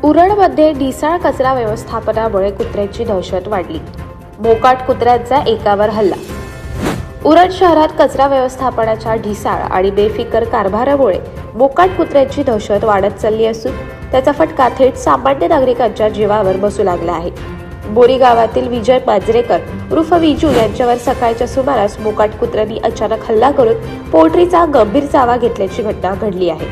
उरणमध्ये ढिसाळ कचरा व्यवस्थापनामुळे कुत्र्यांची दहशत वाढली. मोकाट कुत्र्यांचा एकावर हल्ला. उरण शहरात कचरा व्यवस्थापनाच्या ढिसाळ आणि बेफिकर कारभारामुळे मोकाट कुत्र्यांची दहशत वाढत चालली असून त्याचा फटका थेट सामान्य नागरिकांच्या जीवावर बसू लागला आहे. बोरी गावातील विजय मांजरेकर उर्फ विजू यांच्यावर सकाळच्या सुमारास मोकाट कुत्र्यांनी अचानक हल्ला करून पोल्ट्रीचा गंभीर चावा घेतल्याची घटना घडली आहे.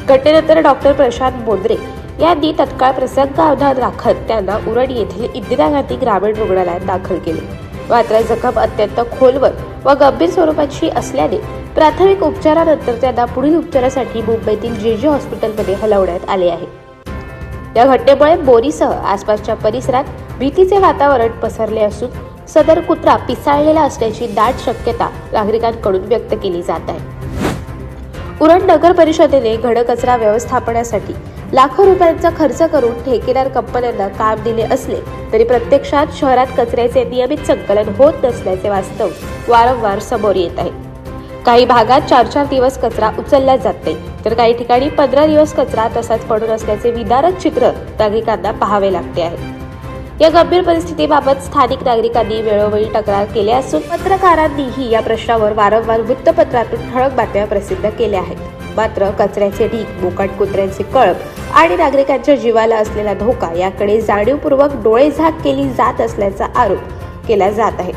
घटनेनंतर डॉक्टर प्रशांत बोंद्रे यांनी तत्काळ प्रसंगावधान राखत त्यांना उरण येथील इंदिरा गांधी ग्रामीण रुग्णालयात दाखल केले. मात्र जखम अत्यंत खोलवर व गंभीर स्वरूपाची असल्याने प्राथमिक उपचारानंतर त्यांना पुढील उपचारासाठी मुंबईतील जे हॉस्पिटलमध्ये हलवण्यात आले आहे. या घटनेमुळे बोरीसह आसपासच्या परिसरात भीतीचे वातावरण पसरले असून सदर कुत्रा पिसाळलेला असण्याची दाट शक्यता नागरिकांकडून व्यक्त केली जात आहे. उरण नगर परिषदेने घनकचरा व्यवस्थापनासाठी लाखो रुपयांचा खर्च करून ठेकेदार कंपन्यांना काम दिले असले तरी प्रत्यक्षात शहरात कचऱ्याचे नियमित संकलन होत नसल्याचे वास्तव वारंवार समोर येत आहे. काही भागात 4-4 दिवस कचरा उचलला जात नाही तर काही ठिकाणी 15 दिवस कचरा तसाच पडून असल्याचे विदारक चित्र नागरिकांना पाहावे लागते आहे. या गंभीर परिस्थितीबाबत स्थानिक नागरिकांनी वेळोवेळी तक्रार केल्या असून पत्रकारांनीही या प्रश्नावर वारंवार वृत्तपत्रातून ठळक बातम्या प्रसिद्ध केल्या आहेत. मात्र कचऱ्याचे ढीग, मोकाट कुत्र्यांचे कळप आणि नागरिकांच्या जीवाला असलेला धोका याकडे जाणीवपूर्वक डोळेझाक केली जात असल्याचा आरोप केला जात आहे.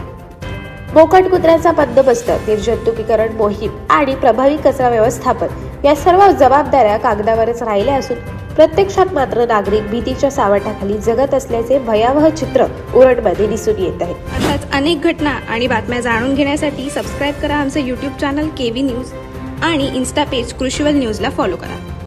मोकाट कुत्र्यांचा बंदोबस्त, निर्जंतुकीकरण मोहीम आणि प्रभावी कचरा व्यवस्थापन या सर्व जबाबदाऱ्या कागदावरच राहिल्या असून प्रत्यक्षात मात्र नागरिक भीतीच्या सावटाखाली जगत असल्याचे भयावह चित्र उरणमध्ये दिसून येत आहे. अशाच अनेक घटना आणि बातम्या जाणून घेण्यासाठी सबस्क्राईब करा आमचे YouTube चॅनल केव्ही न्यूज आणि इन्स्टा पेज कृषीवल न्यूजला फॉलो करा.